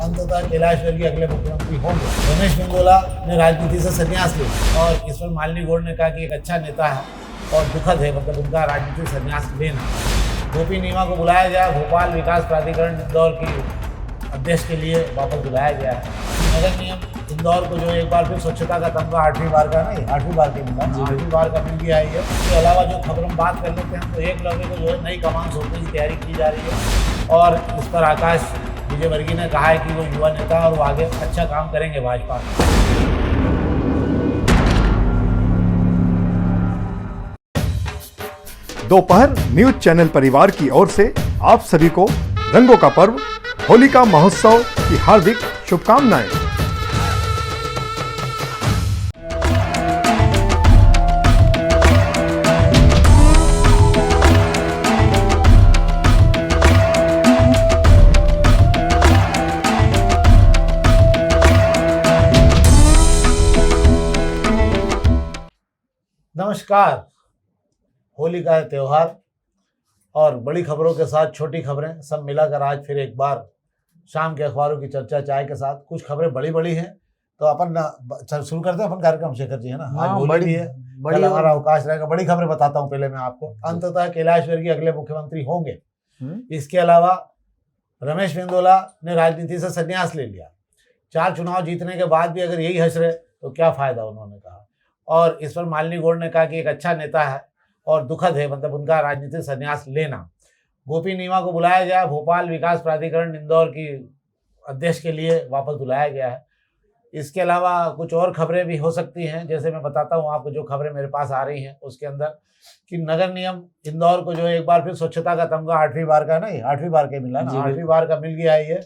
अंततः कैलाश विजय अगले मुख्यमंत्री होंगे। रमेश मेंदोला ने राजनीति से संन्यास लिया और ईश्वर मालिनी गौड़ ने कहा कि एक अच्छा नेता है और दुखद है मतलब उनका राजनीतिक संन्यास लेना। गोपी नीमा को बुलाया गया, भोपाल विकास प्राधिकरण इंदौर की अध्यक्ष के लिए वापस बुलाया गया है। नगर निगम इंदौर को जो एक बार फिर स्वच्छता का तमगा 8वीं बार का नहीं 8वीं बार के मिला 8वीं बार का मिल गया है। इसके अलावा जो खबर हम बात कर लेते हैं तो एकलव्य को जो है नई कमान सौंपने की तैयारी की जा रही है और इस पर आकाश विजयवर्गीय ने कहा है कि वो युवा नेता और वो आगे अच्छा काम करेंगे भाजपा में। दोपहर न्यूज चैनल परिवार की ओर से आप सभी को रंगों का पर्व होलिका महोत्सव की हार्दिक शुभकामनाएं। नमस्कार। होली का त्यौहार और बड़ी खबरों के साथ छोटी खबरें सब मिलाकर आज फिर एक बार शाम के अखबारों की चर्चा चाय के साथ। कुछ खबरें बड़ी हैं तो अपन शुरू करते हैं अपन कार्यक्रम। शेखर जी है ना, आज होली भी है, कल हमारा अवकाश रहेगा। बड़ी खबरें बताता हूँ पहले मैं आपको। अंततः कैलाश विजय अगले मुख्यमंत्री होंगे। इसके अलावा रमेश मेंदोला ने राजनीति से संन्यास ले लिया। 4 चुनाव जीतने के बाद भी अगर यही हंस रहे तो क्या फायदा, उन्होंने कहा। और ईश्वर मालिनी गौड़ ने कहा कि एक अच्छा नेता है और दुखद है मतलब उनका राजनीतिक संन्यास लेना। गोपी नीमा को बुलाया गया, भोपाल विकास प्राधिकरण इंदौर की अध्यक्ष के लिए वापस बुलाया गया है। इसके अलावा कुछ और खबरें भी हो सकती हैं, जैसे मैं बताता हूँ आपको जो खबरें मेरे पास आ रही हैं उसके अंदर कि नगर निगम इंदौर को जो एक बार फिर स्वच्छता का तमगा 8वीं बार का नहीं 8वीं बार के मिला ना 8वीं बार का मिल गया है ये।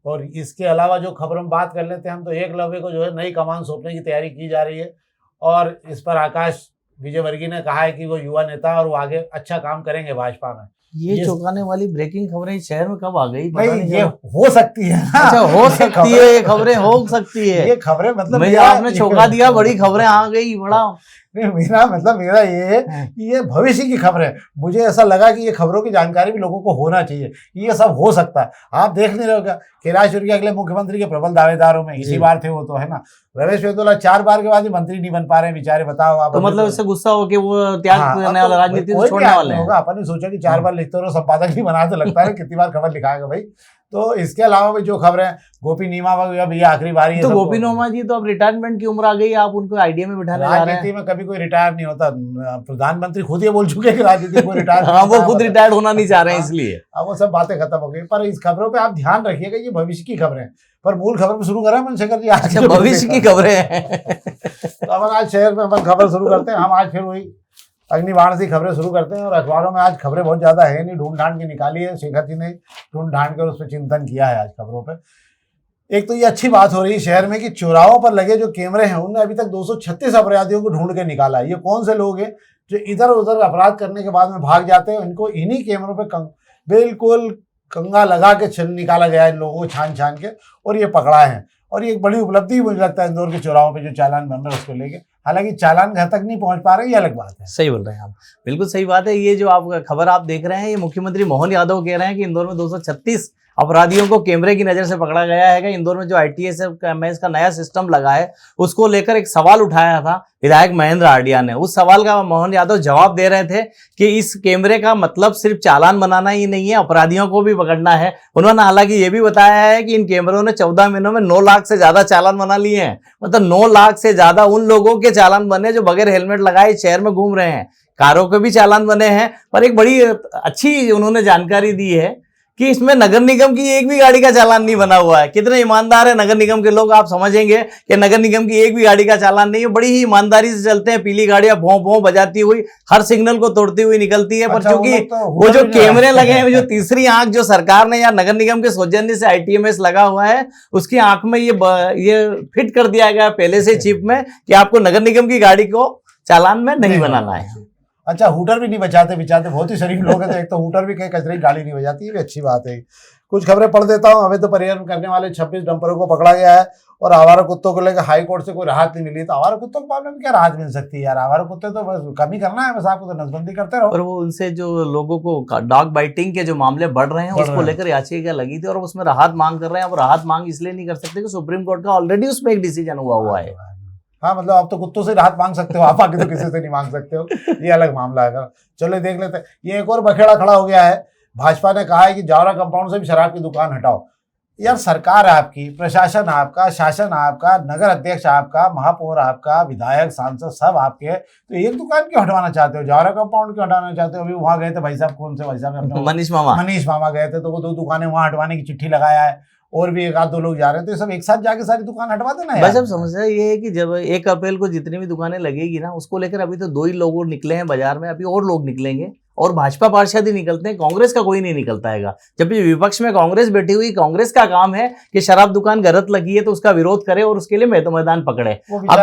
और इसके अलावा जो खबर हम बात कर लेते हैं हम तो एकलव्य को जो है नई कमान सौंपने की तैयारी की जा रही है और इस पर आकाश विजयवर्गीय ने कहा है कि वो युवा नेता और वो आगे अच्छा काम करेंगे भाजपा में। ये चौंकाने वाली ब्रेकिंग खबरें शहर में कब आ गई? नहीं, ये हो सकती है। अच्छा, हो सकती है, ये खबरें हो सकती है। ये खबरें मतलब आपने चौंका दिया, बड़ी खबरें आ गई, बड़ा। नहीं, मेरा ये है कि ये भविष्य की खबर है। मुझे ऐसा लगा कि ये खबरों की जानकारी भी लोगों को होना चाहिए, ये सब हो सकता है। आप देख नहीं रहे हो क्या, कैलाश विजय अगले मुख्यमंत्री के प्रबल दावेदारों में इसी बार थे वो तो, है ना। रमेश मेंदोला 4 बार के बाद ही मंत्री नहीं बन पा रहे बेचारे, बताओ आप। तो मतलब इससे गुस्सा हो के वो त्याग करने वाला, राजनीति छोड़ने वाले हैं। अपन ने सोचा कि 4 बार लिखते रहो, संपादक भी बना, तो लगता है कितनी बार खबर लिखाएगा भाई। तो इसके अलावा भी जो खबरें गोपी नीमा अब ये आखिरी बारी है। तो गोपी नीमा जी तो अब रिटायरमेंट की उम्र आ गई, आप उनको आईडिया में बिठाने जा रहे हैं। राजनीति में कभी कोई रिटायर नहीं होता। प्रधानमंत्री खुद ये बोल चुके हैं कि राजनीति में रिटायर हाँ, वो खुद रिटायर्ड होना नहीं चाह रहे हैं, इसलिए अब वो सब बातें खत्म हो गई। पर इस खबरों पे आप ध्यान रखिएगा, ये भविष्य की खबरें। पर मूल खबर पे शुरू करें मनशेखर जी। अच्छा, भविष्य की खबरें हैं। तो अपन आज शहर में अपन खबर शुरू करते हैं। हम आज फिर वही अग्निबाण से खबरें शुरू करते हैं और अखबारों में आज खबरें बहुत ज्यादा है नहीं, ढूंढ ढांड की निकाली है। शेखर जी ने ढूंढ ढांड कर उस पर चिंतन किया है आज खबरों पे। एक तो ये अच्छी बात हो रही है शहर में कि चौराहों पर लगे जो कैमरे हैं उनने अभी तक 236 अपराधियों को ढूंढ के निकाला है। ये कौन से लोग हैं जो इधर उधर अपराध करने के बाद में भाग जाते हैं? इनको इन्हीं कैमरों पे बिल्कुल कंगा लगा के निकाला गया है, इन लोगों को छान छान के, और ये पकड़ाए हैं। और ये एक बड़ी उपलब्धि मुझे लगता है इंदौर के चौराहों पे जो चालान बन रहा है उसको लेके। हालांकि चालान घर तक नहीं पहुंच पा रहे, ये अलग बात है। सही बोल रहे हैं आप, बिल्कुल सही बात है। ये जो आप खबर आप देख रहे हैं, ये मुख्यमंत्री मोहन यादव कह रहे हैं कि इंदौर में 236 अपराधियों को कैमरे की नजर से पकड़ा गया है। इंदौर में जो ITS का नया सिस्टम लगा है उसको लेकर एक सवाल उठाया था विधायक महेंद्र आडिया ने। उस सवाल का मोहन यादव जवाब दे रहे थे कि इस कैमरे का मतलब सिर्फ चालान बनाना ही नहीं है, अपराधियों को भी पकड़ना है। उन्होंने हालांकि ये भी बताया है कि इन कैमरों ने 14 महीनों में 9 लाख से ज्यादा चालान बना लिए हैं। मतलब 9 लाख से ज्यादा उन लोगों के चालान बने जो बगैर हेलमेट लगाए शहर में घूम रहे हैं। कारों के भी चालान बने हैं। पर एक बड़ी अच्छी उन्होंने जानकारी दी है कि इसमें नगर निगम की एक भी गाड़ी का चालान नहीं बना हुआ है। कितने ईमानदार है नगर निगम के लोग, आप समझेंगे कि नगर निगम की एक भी गाड़ी का चालान नहीं है। बड़ी ही ईमानदारी से चलते हैं, पीली गाड़ियां भों भों बजाती हुई हर सिग्नल को तोड़ती हुई निकलती है। पर चूंकि वो जो कैमरे लगे हैं, जो तीसरी आंख जो सरकार ने या नगर निगम के सौजन्य से ITMS लगा हुआ है, उसकी आंख में ये फिट कर दिया गया पहले से चिप में कि आपको नगर निगम की गाड़ी को चालान में नहीं बनाना है। अच्छा, हूटर भी नहीं बचाते, बहुत ही शरीफ लोग हैं। तो एक तो हूटर भी कहीं कचरे की गाड़ी नहीं बजाती, ये भी अच्छी बात है। कुछ खबरें पढ़ देता हूँ। अवैध परिवहन करने वाले 26 डंपरों को पकड़ा गया है और आवारा कुत्तों को लेकर हाई कोर्ट से कोई राहत नहीं मिली। तो आवारा कुत्तों के मामले में क्या राहत मिल सकती है यार? आवारा कुत्ते तो बस कम ही करना है, बस आपको तो नसबंदी करते रहो। और वो उनसे जो लोगों को डॉग बाइटिंग के जो मामले बढ़ रहे हैं उसको लेकर याचिका लगी थी और उसमें राहत मांग कर रहे हैं। अब राहत मांग इसलिए नहीं कर सकते कि सुप्रीम कोर्ट का ऑलरेडी उसमें एक डिसीजन हुआ है। हाँ, मतलब आप तो कुत्तों से राहत मांग सकते हो, आप आगे तो किसी से नहीं मांग सकते हो, ये अलग मामला है। चलो देख लेते हैं। ये एक और बखेड़ा खड़ा हो गया है। भाजपा ने कहा है कि जावरा कंपाउंड से भी शराब की दुकान हटाओ। यार सरकार आपकी, प्रशासन आपका, शासन आपका, नगर अध्यक्ष आपका, महापौर आपका, विधायक, सांसद सब आपके, तो एक दुकान क्यों हटवाना चाहते हो? जावरा कंपाउंड क्यों हटाना चाहते हो? अभी वहां गए थे भाई साहब, कौन से भाई साहब, मनीष मामा गए थे, तो वो 2 दुकानें वहां हटवाने की चिट्ठी लगाया है और भी 1-2 लोग जा रहे थे। सब एक साथ जाके सारी दुकान हटवा देना है। बस अब समस्या ये है कि जब 1 अप्रैल को जितनी भी दुकानें लगेगी ना, उसको लेकर अभी तो 2 ही लोग निकले हैं बाजार में, अभी और लोग निकलेंगे और भाजपा पार्षद ही निकलते हैं, कांग्रेस का कोई नहीं निकलता है। जब भी विपक्ष में कांग्रेस बैठी हुई, कांग्रेस का काम है कि शराब दुकान गलत लगी है तो उसका विरोध करे और उसके लिए मैदान पकड़े। अब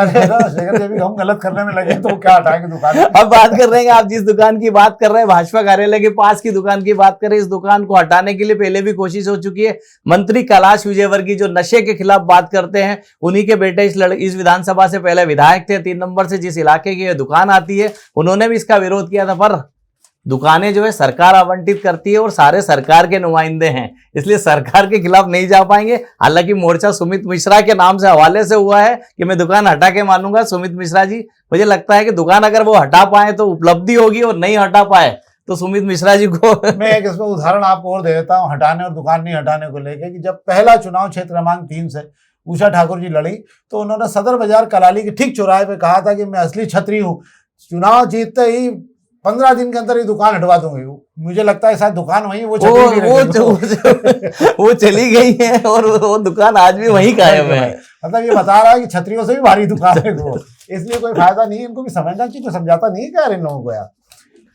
हम गलत करने में लगे तो क्या हटाएंगे दुकान? अब बात कर रहे हैं, आप जिस दुकान की बात कर रहे हैं, भाजपा कार्यालय के पास की दुकान की बात करें, इस दुकान को हटाने के लिए पहले भी कोशिश हो चुकी है। मंत्री कैलाश विजयवर्गीय जो नशे के खिलाफ बात करते हैं, उन्हीं के बेटे इस विधानसभा से पहले विधायक थे। 3 नंबर से जिस इलाके की दुकान आती है, उन्होंने भी इसका विरोध किया था। पर दुकानें जो है सरकार आवंटित करती है और सारे सरकार के नुमाइंदे हैं, इसलिए सरकार के खिलाफ नहीं जा पाएंगे। हालांकि मोर्चा सुमित मिश्रा के नाम से हवाले से हुआ है कि मैं दुकान हटा के मानूंगा। सुमित मिश्रा जी, मुझे लगता है कि दुकान अगर वो हटा पाए तो उपलब्धि होगी और नहीं हटा पाए तो सुमित मिश्रा जी को मैं एक इसमें उदाहरण आपको और दे देता हूँ हटाने और दुकान नहीं हटाने को लेकर। कि जब पहला चुनाव क्षेत्र क्रमांक 3 से उषा ठाकुर जी लड़ी तो उन्होंने सदर बाजार कलाली के ठीक चौराहे पे कहा था कि मैं असली छतरी हूँ, चुनाव जीतते ही 15 दिन के अंदर ये दुकान हटवा दूंगी। मुझे लगता है शायद दुकान वहीं वो चली गई है और वो दुकान आज भी वहीं कायम है। मतलब ये बता रहा है कि छतरियों से भी भारी दुकान है वो, इसलिए कोई फायदा नहीं है। इनको भी समझना चाहिए, समझाता नहीं क्या इन लोगों को यार?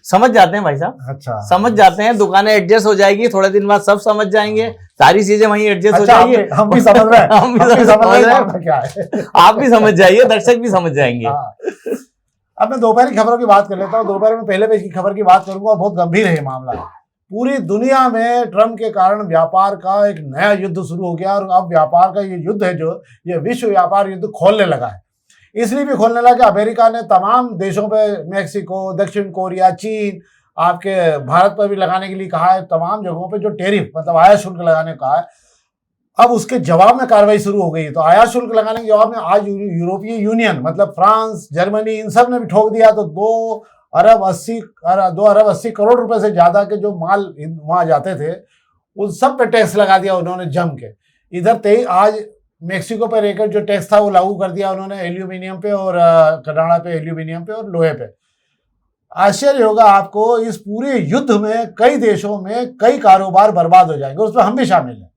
समझ जाते हैं भाई साहब, अच्छा समझ जाते हैं। दुकानें एडजस्ट हो जाएगी, थोड़े दिन बाद सब समझ जाएंगे, सारी चीजें वहीं एडजस्ट हो जाएंगी। हम भी समझ रहे हैं, हम भी समझ रहे हैं, क्या है, आप भी समझ जाइए, दर्शक भी समझ जाएंगे। अब मैं दोपहर की खबरों की बात कर लेता हूँ। दोपहर में पहले पेज की खबर की बात करूंगा और बहुत गंभीर है ये मामला। पूरी दुनिया में ट्रम्प के कारण व्यापार का एक नया युद्ध शुरू हो गया और अब व्यापार का ये युद्ध है जो ये विश्व व्यापार युद्ध खोलने लगा है। इसलिए भी खोलने लगा कि अमेरिका ने तमाम देशों पे, मैक्सिको, दक्षिण कोरिया, चीन, आपके भारत पर भी लगाने के लिए कहा है। तमाम जगहों पे जो टेरिफ मतलब आयात शुल्क लगाने को कहा है। अब उसके जवाब में कार्रवाई शुरू हो गई है। तो आयात शुल्क लगाने के जवाब में आज यूरोपीय यूनियन मतलब फ्रांस, जर्मनी, इन सब ने भी ठोक दिया। तो 2 अरब 80 करोड़ रुपए से ज्यादा के जो माल वहां जाते थे उन सब पे टैक्स लगा दिया उन्होंने जम के। इधर आज मेक्सिको पर एक जो टैक्स था वो लागू कर दिया उन्होंने एल्यूमिनियम पे और कनाडा पे, एल्यूमिनियम पे और लोहे पे। आश्चर्य होगा आपको, इस पूरे युद्ध में कई देशों में कई कारोबार बर्बाद हो जाएंगे, उसमें हम भी शामिल हैं।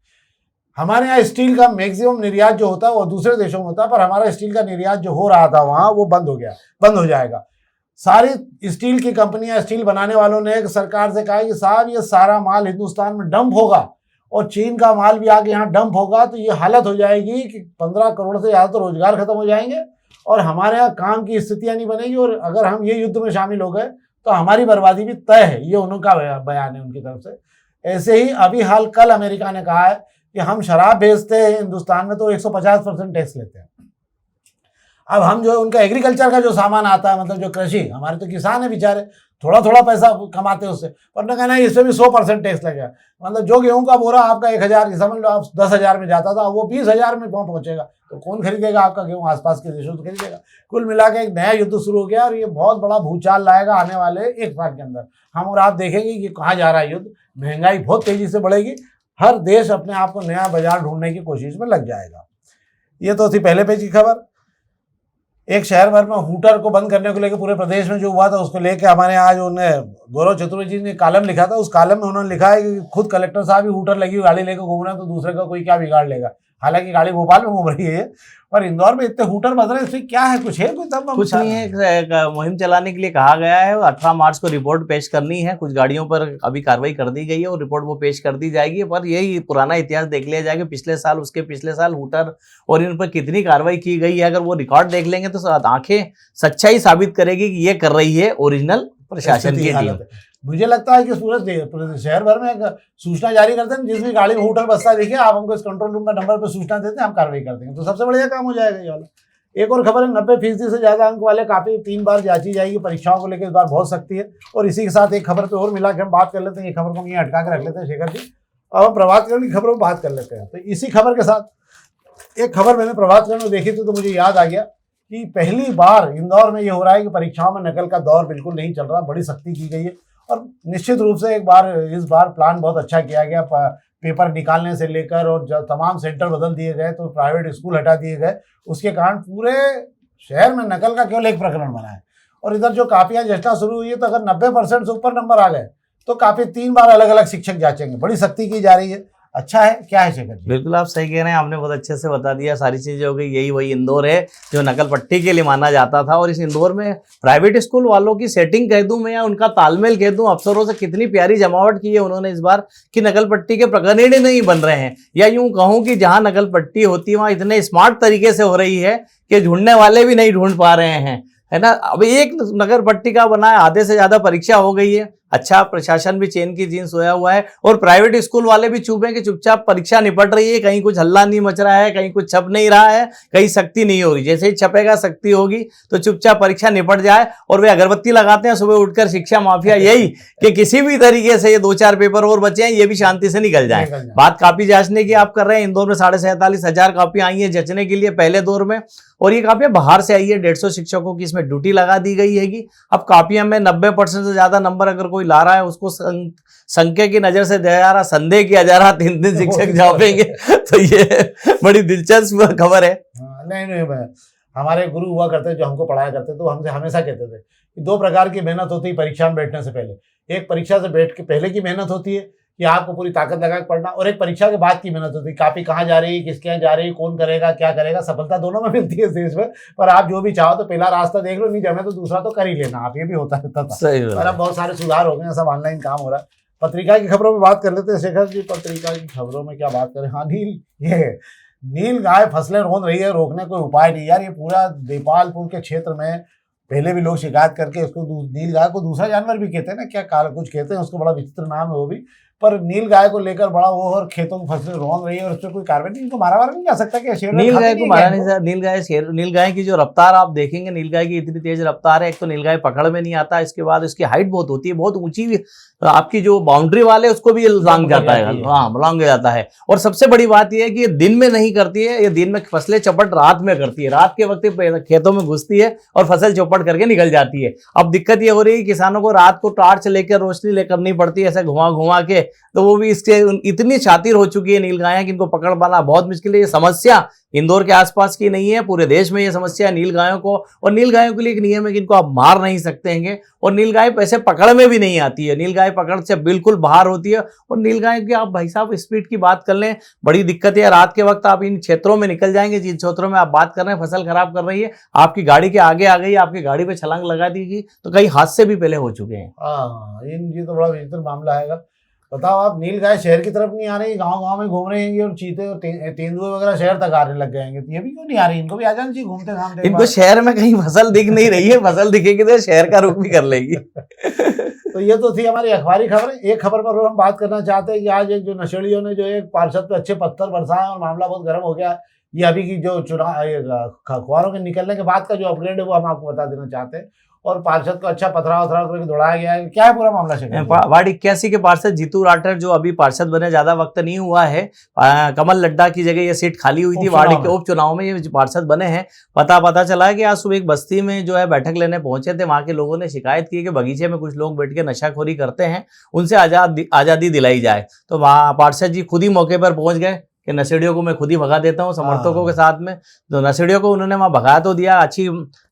हमारे यहाँ स्टील का मैक्सिमम निर्यात जो होता है वो दूसरे देशों में होता है, पर हमारा स्टील का निर्यात जो हो रहा था वहाँ वो बंद हो गया, बंद हो जाएगा। सारी स्टील की कंपनियां, स्टील बनाने वालों ने सरकार से कहा है कि साहब ये सारा माल हिंदुस्तान में डंप होगा और चीन का माल भी आके यहाँ डंप होगा। तो ये हालत हो जाएगी कि 15 करोड़ से ज़्यादा तो रोजगार खत्म हो जाएंगे और हमारे यहाँ काम की स्थितियाँ नहीं बनेगी। और अगर हम ये युद्ध में शामिल हो गए तो हमारी बर्बादी भी तय है। ये उनका बयान है उनकी तरफ से। ऐसे ही अभी हाल कल अमेरिका ने कहा है कि हम शराब बेचते हैं हिंदुस्तान में तो 150% टैक्स लेते हैं। अब हम जो उनका एग्रीकल्चर का जो सामान आता है मतलब जो कृषि, हमारे तो किसान है बेचारे, थोड़ा थोड़ा पैसा कमाते हैं उससे, पर उन्होंने कहना है इसमें भी 100% टैक्स लगेगा। मतलब जो गेहूं का बोरा आपका 1000 समझ लो आप 10,000 में जाता था वो 20,000 में पहुंचेगा। तो कौन खरीदेगा आपका गेहूं? आसपास के देशों तो खरीदेगा। कुल मिला के एक नया युद्ध शुरू हो गया और ये बहुत बड़ा भूचाल लाएगा आने वाले 1 साल के अंदर। हम और आप देखेंगे कि कहाँ जा रहा है युद्ध। महंगाई बहुत तेजी से बढ़ेगी, हर देश अपने आप को नया बाजार ढूंढने की कोशिश में लग जाएगा। ये तो थी पहले पेज की खबर। एक शहर भर में हूटर को बंद करने को लेकर पूरे प्रदेश में जो हुआ था उसको लेकर हमारे यहाँ जो गौरव चतुर्वेदी जी ने कॉलम लिखा था, उस कॉलम में उन्होंने लिखा है कि खुद कलेक्टर साहब ही हूटर लगी हुई गाड़ी लेकर घूम रहे हैं तो दूसरे का कोई क्या बिगाड़ लेगा। हालांकि गाड़ी भोपाल में घूम रही है पर इंदौर में इतने हूटर बज रहे हैं, इसमें क्या है? कुछ है कोई तब? कुछ नहीं है, एक मुहिम चलाने के लिए कहा गया है। 18 मार्च को रिपोर्ट पेश करनी है। कुछ गाड़ियों पर अभी कार्रवाई कर दी गई है और रिपोर्ट वो पेश कर दी जाएगी। पर यही पुराना इतिहास देख लिया जाएगा, पिछले साल, उसके पिछले साल हूटर और इन पर कितनी कार्रवाई की गई है। अगर वो रिकॉर्ड देख लेंगे तो आंखें सच्चाई साबित करेगी कि ये कर रही है ओरिजिनल प्रशासन की टीम। हालत है। मुझे लगता है कि पूरे शहर भर में एक सूचना जारी करते हैं, जिस भी गाड़ी में होटल बसता देखिए आप हमको इस कंट्रोल रूम का नंबर पर सूचना देते हैं, हम कार्रवाई कर देंगे, तो सबसे बढ़िया काम हो जाएगा ये वाला। एक और खबर है, 90% से ज्यादा अंक वाले काफी 3 बार जांची जाएगी परीक्षाओं को लेकर, इस बार बहुत सख्ती है। और इसी के साथ एक खबर पे और मिला के हम बात कर लेते हैं, ये खबर को हम यहाँ अटका के रख लेते हैं शेखर जी, अब हम प्रभातकरण की खबरों पर बात कर लेते हैं। तो इसी खबर के साथ एक खबर मैंने प्रभातकरण में देखी थी तो मुझे याद आ गया कि पहली बार इंदौर में ये हो रहा है कि परीक्षाओं में नकल का दौर बिल्कुल नहीं चल रहा, बड़ी सख्ती की गई है। और निश्चित रूप से इस बार प्लान बहुत अच्छा किया गया, पेपर निकालने से लेकर और जब तमाम सेंटर बदल दिए गए, तो प्राइवेट स्कूल हटा दिए गए, उसके कारण पूरे शहर में नकल का केवल एक प्रकरण बना है। और इधर जो कापियां जचना शुरू हुई है, तो अगर 90% से ऊपर नंबर आ गए तो काफी 3 बार अलग अलग शिक्षक जांचेंगे, बड़ी सख्ती की जा रही है। अच्छा है, क्या है शेखर जी? बिल्कुल आप सही कह रहे हैं, आपने बहुत अच्छे से बता दिया, सारी चीजें हो गई। यही वही इंदौर है जो नकल पट्टी के लिए माना जाता था। और इस इंदौर में प्राइवेट स्कूल वालों की सेटिंग कह दूं मैं, या उनका तालमेल कह दूं, अफसरों से कितनी प्यारी जमावट की है उन्होंने इस बार कि नकल पट्टी के प्रकरण ही नहीं बन रहे हैं। या यूं कहूं कि जहां नकल पट्टी होती है वहां इतने स्मार्ट तरीके से हो रही है कि ढूंढने वाले भी नहीं ढूंढ पा रहे हैं, है ना। अब एक नगर पट्टी का बना है, आधे से ज्यादा परीक्षा हो गई है। अच्छा, प्रशासन भी चैन की जीन सोया हुआ है और प्राइवेट स्कूल वाले भी चुप हैं कि चुपचाप परीक्षा निपट रही है, कहीं कुछ हल्ला नहीं मच रहा है, कहीं कुछ छप नहीं रहा है, कहीं सख्ती नहीं हो रही। जैसे ही छपेगा सख्ती होगी तो चुपचाप परीक्षा निपट जाए। और वे अगरबत्ती लगाते हैं सुबह उठकर शिक्षा माफिया, यही कि किसी भी तरीके से ये 2-4 पेपर और बचे हैं, ये भी शांति से निकल जाए। बात कॉपी जांचने की आप कर रहे हैं, इंदौर में 47,500 कॉपियां आई है जचने के लिए पहले दौर में, और ये कॉपियां बाहर से आई है। 150 शिक्षकों की इसमें ड्यूटी लगा दी गई है। अब कॉपियां में 90% से ज्यादा नंबर अगर कोई ला रहा है, उसको संख्या की नजर से दिया जा रहा, संदेह किया जा रहा, 3 शिक्षक जापेंगे। तो ये बड़ी दिलचस्प खबर है। नहीं, हमारे गुरु हुआ करते जो हमको पढ़ाया करते, तो हमसे हमेशा कहते थे कि 2 प्रकार की मेहनत होती है परीक्षा में बैठने से पहले। एक परीक्षा से बैठ के पहले की मेहनत होती है कि आपको पूरी ताकत लगा के पढ़ना, और एक परीक्षा के बाद की मेहनत होती है, कॉपी कहाँ जा रही है, किसके यहाँ जा रही है, कौन करेगा, क्या करेगा। सफलता दोनों में मिलती है इस देश में, पर आप जो भी चाहो तो पहला रास्ता देख लो, नहीं जमे तो दूसरा तो कर ही लेना आप, ये भी होता रहता था। पर अब बहुत सारे सुधार हो गए, सब ऑनलाइन काम हो रहा है। पत्रिका की खबरों में बात कर लेते हैं शेखर जी। पत्रिका की खबरों में क्या बात करें, हाँ नील गाय फसलें रौंद रही है, रोकने कोई उपाय नहीं। यार ये पूरा देपालपुर के क्षेत्र में पहले भी लोग शिकायत करके उसको नील गाय को दूसरा जानवर भी कहते हैं ना, क्या कुछ कहते हैं उसको, बड़ा विचित्र नाम है वो भी, पर नील गाय को लेकर बड़ा वो, और खेतों की फसलें रौंद रही है और उस पर कोई कार्रवाई नहीं, इनको मारा नहीं जा सकता। क्या नील गाय को मारा नहीं जा, नील गाय की जो रफ्तार आप देखेंगे, नील गाय की इतनी तेज रफ्तार है। एक तो नील गाय पकड़ में नहीं आता, इसके बाद उसकी हाइट बहुत होती है, बहुत ऊंची, आपकी जो बाउंड्री वाले उसको भी लांग जाता है, हाँ लांग जाता है। और सबसे बड़ी बात यह है कि ये दिन में नहीं करती है, ये दिन में फसलें चौपट रात में करती है, रात के वक्त खेतों में घुसती है और फसल चौपट करके निकल जाती है। अब दिक्कत ये हो रही है किसानों को रात को टार्च लेकर, रोशनी लेकर करनी पड़ती है, ऐसे घुमा के, तो वो भी इसके इतनी शातिर हो चुकी है नील गायें कि इनको पकड़ पाना बहुत मुश्किल है। ये समस्या इंदौर के आसपास की नहीं है, पूरे देश में ये समस्या है नील गायों को। और नील गायों के लिए एक नियम है कि इनको आप मार नहीं सकते हैं, और नील गाय ऐसे पकड़ में भी नहीं आती है, नील गाय पकड़ से बिल्कुल बाहर होती है। और नील गाय की आप भाई साहब स्पीड की बात कर लें, बड़ी दिक्कत है। रात के वक्त आप इन क्षेत्रों में निकल जाएंगे, जिन क्षेत्रों में आप बात कर रहे हैं फसल खराब कर रही है, आपकी गाड़ी के आगे आ गई, आपकी गाड़ी पे छलांग लगा दी, तो कई हादसे भी पहले हो चुके हैं। ये तो बड़ा विचित्र मामला है। बताओ आप, नील गाय शहर की तरफ नहीं आ रही, गांव में घूम रहे हैं, और चीते और तेंदुए वगैरह शहर तक आने लग गए हैं, तो ये भी क्यों नहीं आ रही? इनको भी आ जाना चाहिए घूमते घामते। इनको शहर में कहीं फसल दिख नहीं रही है, फसल दिखेगी तो शहर का रुख भी कर लेगी। तो ये तो थी हमारी अखबारी खबरें। एक खबर पर हम बात करना चाहते हैं कि आज एक जो नशेड़ियों ने जो एक पार्षद पे अच्छे पत्थर बरसाए और मामला बहुत गर्म हो गया। ये अभी की जो चुनाव अखबारों के निकलने के बाद का जो अपग्रेड है वो हम आपको बता देना चाहते हैं। और पार्षद को अच्छा पथराव करके दौड़ाया गया है। क्या है पूरा मामला? वार्ड 81 के पार्षद जीतू राठौर जो अभी पार्षद बने, ज्यादा वक्त नहीं हुआ है, कमल लड्डा की जगह ये सीट खाली हुई थी वार्ड के उपचुनाव में, ये पार्षद बने हैं। पता चला है कि आज सुबह एक बस्ती में जो है बैठक लेने पहुंचे थे, वहां के लोगों ने शिकायत की कि बगीचे में कुछ लोग बैठ के नशाखोरी करते हैं, उनसे आजादी दिलाई जाए। तो वहाँ पार्षद जी खुद ही मौके पर पहुंच गए कि नशेड़ियों को मैं खुद ही भगा देता हूँ समर्थकों के साथ में। तो नशेड़ियों को उन्होंने वहां भगा तो दिया, अच्छी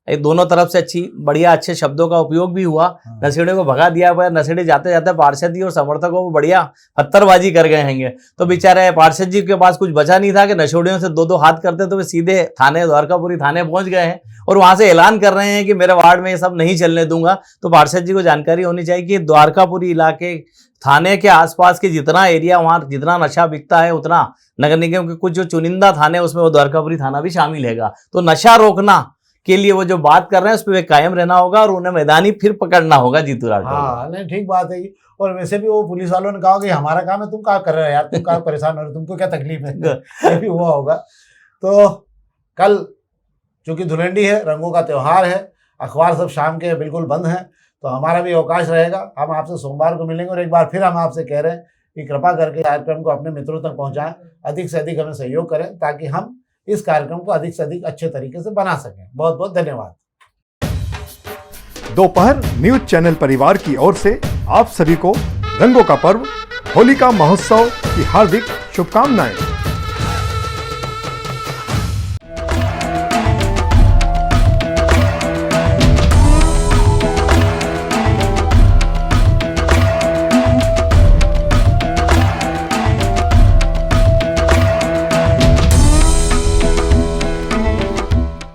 दोनों तरफ से बढ़िया अच्छे शब्दों का उपयोग भी हुआ, नशेड़ियों को भगा दिया। पर नशेड़ी जाते जाते पार्षद जी और समर्थकों को बढ़िया पत्थरबाजी कर गए हैं। तो बेचारे पार्षद जी के पास कुछ बचा नहीं था कि नशेड़ियों से दो हाथ करते, तो वे सीधे थाने, द्वारकापुरी थाने पहुंच गए हैं और वहां से ऐलान कर रहे हैं कि मेरे वार्ड में ये सब नहीं चलने दूंगा। तो पार्षद जी को जानकारी होनी चाहिए कि द्वारकापुरी इलाके थाने के आसपास के जितना एरिया, वहां जितना नशा बिकता है, उतना नगर निगम के कुछ जो चुनिंदा थाने उसमें वो द्वारकापुरी थाना भी शामिल हैगा। तो नशा रोकना के लिए वो जो बात कर रहे हैं उस पर वे कायम रहना होगा और उन्हें मैदानी फिर पकड़ना होगा जीतू राठौर। हाँ नहीं ठीक बात है। और वैसे भी वो पुलिस वालों ने कहा कि हमारा काम है, तुम क्या कर रहे हो यार, तुम क्या परेशान हो रहे हो, तुमको क्या तकलीफ है, ये भी हुआ होगा। तो कल चूंकि धुलंडी है, रंगों का त्यौहार है, अखबार सब शाम के बिल्कुल बंद हैं, तो हमारा भी अवकाश रहेगा। हम आपसे सोमवार को मिलेंगे और एक बार फिर हम आपसे कह रहे हैं कि कृपा करके कार्यक्रम को अपने मित्रों तक पहुंचाएं, अधिक से अधिक हमें सहयोग करें ताकि हम इस कार्यक्रम को अधिक से अधिक अच्छे तरीके से बना सकें। बहुत बहुत धन्यवाद। दोपहर न्यूज चैनल परिवार की ओर से आप सभी को रंगों का पर्व होलिका महोत्सव की हार्दिक शुभकामनाएं।